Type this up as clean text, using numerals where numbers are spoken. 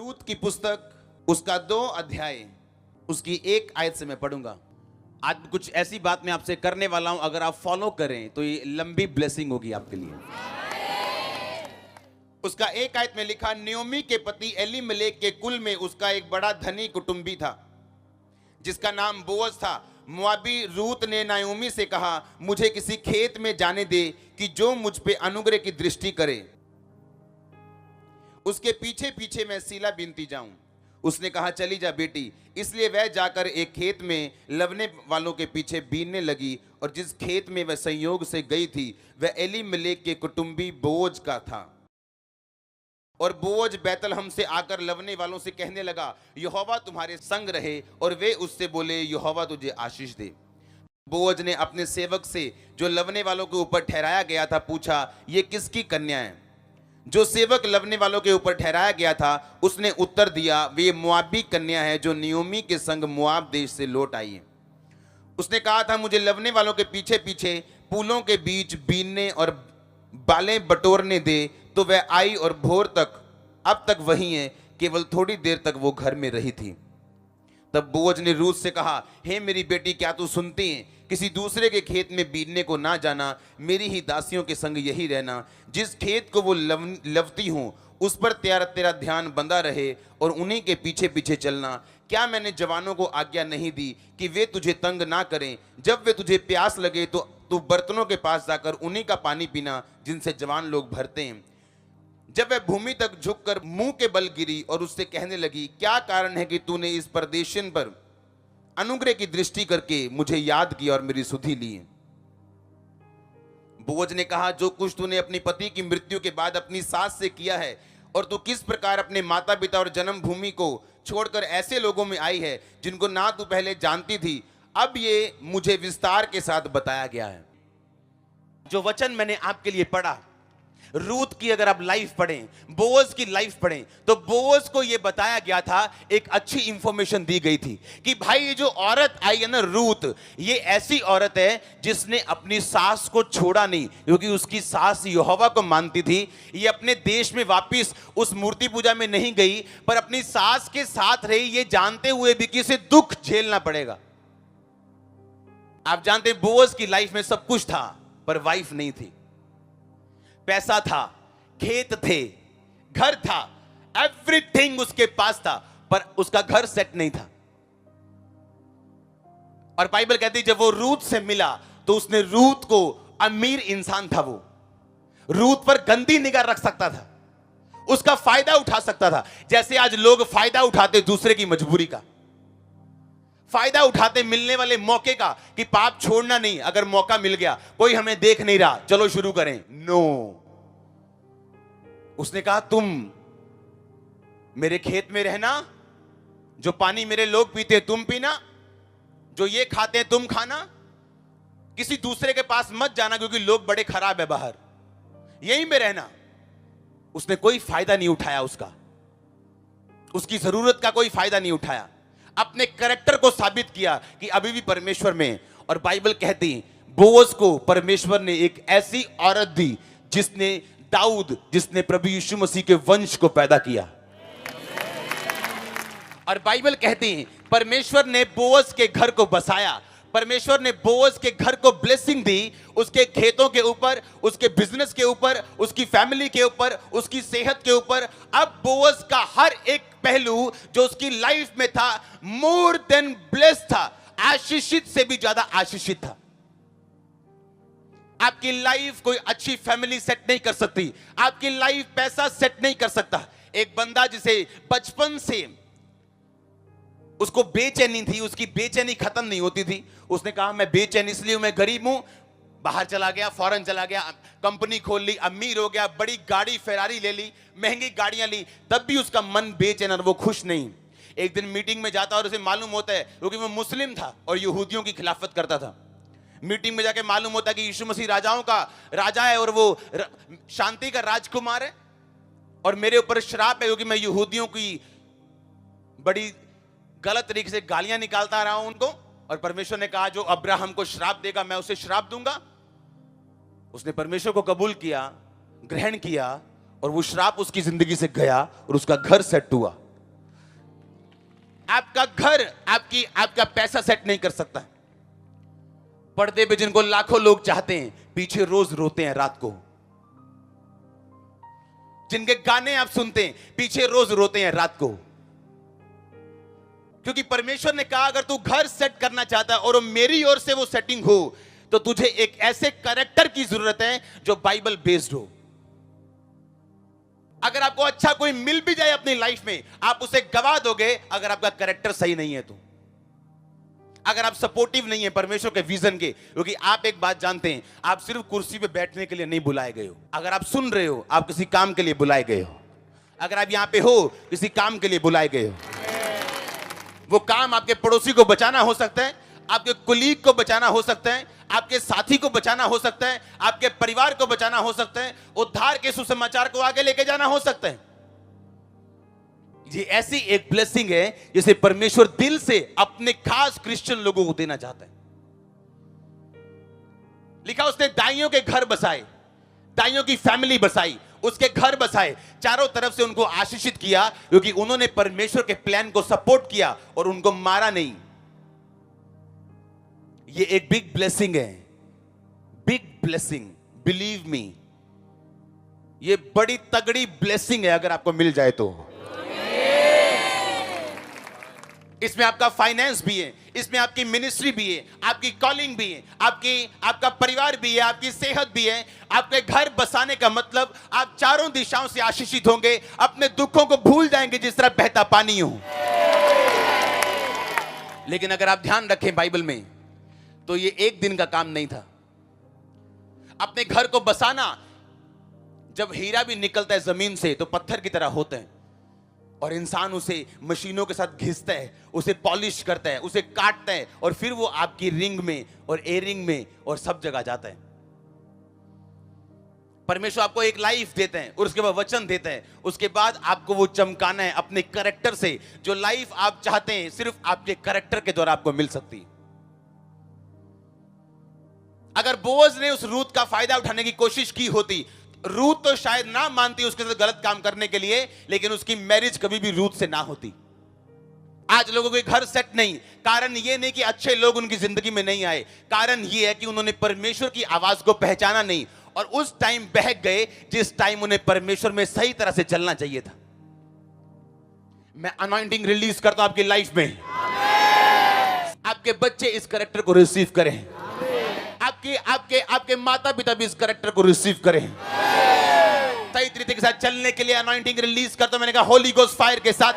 रूत की पुस्तक उसका 2 अध्याय उसकी 1 आयत से मैं पढ़ूंगा। आज कुछ ऐसी बात मैं आपसे करने वाला हूं, अगर आप फॉलो करें तो ये लंबी ब्लेसिंग होगी आपके लिए। उसका 1 आयत में लिखा, नयोमी के पति एलीमेलेक के कुल में उसका एक बड़ा धनी कुटुंबी था जिसका नाम बोअज था। मोआबी रूत ने नायोमी से कहा, मुझे किसी खेत में जाने दे कि जो मुझ पे अनुग्रह की दृष्टि करे, उसके पीछे पीछे मैं सीला बीनती जाऊं। उसने कहा, चली जा बेटी। इसलिए वह जाकर एक खेत में लवने वालों के पीछे बीनने लगी, और जिस खेत में वह संयोग से गई थी वह एलीमेलेक के कुटुंबी बोअज का था। और बोअज बैतलहम से आकर लवने वालों से कहने लगा, यहोवा तुम्हारे संग रहे। और वे उससे बोले, यहोवा तुझे आशीष दे। बोअज ने अपने सेवक से जो लवने वालों के ऊपर ठहराया गया था पूछा, ये किसकी कन्या है? जो सेवक लवने वालों के ऊपर ठहराया गया था उसने उत्तर दिया, वे मोआबी कन्या है जो नयोमी के संग मोआब देश से लौट आई है। उसने कहा था, मुझे लवने वालों के पीछे पीछे पूलों के बीच बीनने और बालें बटोरने दे। तो वह आई और भोर तक अब तक वही है, केवल थोड़ी देर तक वो घर में रही थी। तब बोअज ने रूत से कहा, हे मेरी बेटी, क्या तू सुनती है? किसी दूसरे के खेत में बीनने को ना जाना, मेरी ही दासियों के संग यही रहना। जिस खेत को वो लवती हूं उस पर तेरा ध्यान बंधा रहे और उन्हीं के पीछे पीछे चलना। क्या मैंने जवानों को आज्ञा नहीं दी कि वे तुझे तंग ना करें? जब वे तुझे प्यास लगे तो तू बर्तनों के पास जाकर उन्हीं का पानी पीना जिनसे जवान लोग भरते हैं। जब वह भूमि तक झुककर मुंह के बल गिरी और उससे कहने लगी, क्या कारण है कि तूने इस परदेशन पर अनुग्रह की दृष्टि करके मुझे याद किया और मेरी सुधि ली? बोअज ने कहा, जो कुछ तूने अपनी पति की मृत्यु के बाद अपनी सास से किया है, और तू किस प्रकार अपने माता पिता और जन्मभूमि को छोड़कर ऐसे लोगों में आई है जिनको ना तू पहले जानती थी, अब ये मुझे विस्तार के साथ बताया गया है। जो वचन मैंने आपके लिए पढ़ा, रूत की अगर आप लाइफ पढ़ें, बोअज की लाइफ पढ़ें, तो बोअज को यह बताया गया था, एक अच्छी इंफॉर्मेशन दी गई थी कि भाई ये जो औरत आई है ना रूत, ये ऐसी औरत है जिसने अपनी सास को छोड़ा नहीं, क्योंकि उसकी सास यहोवा को मानती थी। ये अपने देश में वापस उस मूर्ति पूजा में नहीं गई, पर अपनी सास के साथ रही, ये जानते हुए भी कि इसे दुख झेलना पड़ेगा। आप जानते हैं बोअज की लाइफ में सब कुछ था पर वाइफ नहीं थी। पैसा था, खेत थे, घर था, एवरीथिंग उसके पास था, पर उसका घर सेट नहीं था। और बाइबल कहती है जब वो रूत से मिला तो उसने रूत को, अमीर इंसान था वो, रूत पर गंदी निगाह रख सकता था, उसका फायदा उठा सकता था। जैसे आज लोग फायदा उठाते दूसरे की मजबूरी का, फायदा उठाते मिलने वाले मौके का, कि पाप छोड़ना नहीं, अगर मौका मिल गया, कोई हमें देख नहीं रहा, चलो शुरू करें। नो, उसने कहा, तुम मेरे खेत में रहना, जो पानी मेरे लोग पीते तुम पीना, जो ये खाते हैं तुम खाना, किसी दूसरे के पास मत जाना क्योंकि लोग बड़े खराब है बाहर, यहीं में रहना। उसने कोई फायदा नहीं उठाया, उसकी जरूरत का कोई फायदा नहीं उठाया, अपने कैरेक्टर को साबित किया कि अभी भी परमेश्वर में। और बाइबल कहती बोअज को परमेश्वर ने एक ऐसी औरत दी जिसने दाऊद, जिसने प्रभु यीशु मसीह के वंश को पैदा किया। और बाइबल कहती परमेश्वर ने बोअज के घर को बसाया, परमेश्वर ने बोअज के घर को ब्लेसिंग दी, उसके खेतों के ऊपर, उसके बिजनेस के ऊपर, उसकी फैमिली के ऊपर, उसकी सेहत के ऊपर। अब बोअज का हर एक पहलू जो उसकी लाइफ में था मोर देन ब्लेस्ड था, आशीषित से भी ज्यादा आशीषित था। आपकी लाइफ कोई अच्छी फैमिली सेट नहीं कर सकती, आपकी लाइफ पैसा सेट नहीं कर सकता। एक बंदा जिसे बचपन से उसको बेचैनी थी, उसकी बेचैनी खत्म नहीं होती थी, उसने कहा मैं बेचैन इसलिए, मैं गरीब हूं, बाहर चला गया, फॉरेन चला गया, कंपनी खोल ली, अमीर हो गया, बड़ी गाड़ी फेरारी ले ली, महंगी गाड़ियां ली, तब भी उसका मन बेचैन और वो खुश नहीं। एक दिन मीटिंग में जाता और उसे मालूम होता है, क्योंकि वो मुस्लिम था और यहूदियों की खिलाफत करता था, मीटिंग में जाके मालूम होता है कि यीशु मसीह राजाओं का राजा है और वो शांति का राजकुमार है, और मेरे ऊपर श्राप है क्योंकि मैं यहूदियों की बड़ी गलत तरीके से गालियां निकालता रहा हूं उनको, और परमेश्वर ने कहा जो अब्राहम को श्राप देगा मैं उसे श्राप दूंगा। उसने परमेश्वर को कबूल किया, ग्रहण किया, और वो श्राप उसकी जिंदगी से गया और उसका घर सेट हुआ। आपका घर आपका पैसा सेट नहीं कर सकता। पर्दे पे जिनको लाखों लोग चाहते हैं, पीछे रोज रोते हैं रात को। जिनके गाने आप सुनते हैं, पीछे रोज रोते हैं रात को। क्योंकि परमेश्वर ने कहा अगर तू घर सेट करना चाहता है और मेरी ओर से वो सेटिंग हो, तो तुझे एक ऐसे कैरेक्टर की जरूरत है जो बाइबल बेस्ड हो। अगर आपको अच्छा कोई मिल भी जाए अपनी लाइफ में, आप उसे गवा दोगे अगर आपका कैरेक्टर सही नहीं है तो। अगर आप सपोर्टिव नहीं है परमेश्वर के विजन के, क्योंकि आप एक बात जानते हैं, आप सिर्फ कुर्सी पे बैठने के लिए नहीं बुलाए गए हो। अगर आप सुन रहे हो, आप किसी काम के लिए बुलाए गए हो। अगर आप यहां पे हो, किसी काम के लिए बुलाए गए हो। वो काम आपके पड़ोसी को बचाना हो सकता है, आपके कुलीग को बचाना हो सकता है, आपके साथी को बचाना हो सकता है, आपके परिवार को बचाना हो सकता है, उद्धार के सुसमाचार को आगे लेके जाना हो सकता है। ये ऐसी एक ब्लेसिंग है जिसे परमेश्वर दिल से अपने खास क्रिश्चियन लोगों को देना चाहता है। लिखा उसने दाइयों के घर बसाए, दाइयों की फैमिली बसाई, उसके घर बसाए, चारों तरफ से उनको आशीषित किया, क्योंकि उन्होंने परमेश्वर के प्लान को सपोर्ट किया और उनको मारा नहीं। ये एक बिग ब्लेसिंग है, बिग ब्लेसिंग, बिलीव मी। ये बड़ी तगड़ी ब्लेसिंग है अगर आपको मिल जाए तो। इसमें आपका फाइनेंस भी है, इसमें आपकी मिनिस्ट्री भी है, आपकी कॉलिंग भी है, आपका परिवार भी है, आपकी सेहत भी है। आपके घर बसाने का मतलब आप चारों दिशाओं से आशीषित होंगे, अपने दुखों को भूल जाएंगे जिस तरह बहता पानी हो। लेकिन अगर आप ध्यान रखें बाइबल में, तो ये एक दिन का काम नहीं था। अपने घर को बसाना, जब हीरा भी निकलता है जमीन से तो पत्थर की तरह होते हैं, और इंसान उसे मशीनों के साथ घिसता है, उसे पॉलिश करता है, उसे काटता है, और फिर वो आपकी रिंग में और एयरिंग में और सब जगह जाता है। परमेश्वर आपको एक लाइफ देते हैं और उसके बाद वचन देते हैं, उसके बाद आपको वो चमकाना है अपने कैरेक्टर से। जो लाइफ आप चाहते हैं सिर्फ आपके कैरेक्टर के द्वारा आपको मिल सकती है। अगर बोअज ने उस रूत का फायदा उठाने की कोशिश की होती, रूत तो शायद ना मानती उसके साथ गलत काम करने के लिए, लेकिन उसकी मैरिज कभी भी रूत से ना होती। आज लोगों के घर सेट नहीं, कारण ये नहीं कि अच्छे लोग उनकी जिंदगी में नहीं आए, कारण ये है कि उन्होंने परमेश्वर की आवाज को पहचाना नहीं, और उस टाइम बहक गए जिस टाइम उन्हें परमेश्वर में सही तरह से चलना चाहिए था। मैं अनॉइंटिंग रिलीज करता हूं आपकी लाइफ में। आपके बच्चे इस कैरेक्टर को रिसीव करें, आपके माता पिता भी इस कैरेक्टर को रिसीव करें। सही तरीके के साथ चलने के लिए अनॉइंटिंग रिलीज करता हूं। मैंने कहा होली गोस्ट फायर के साथ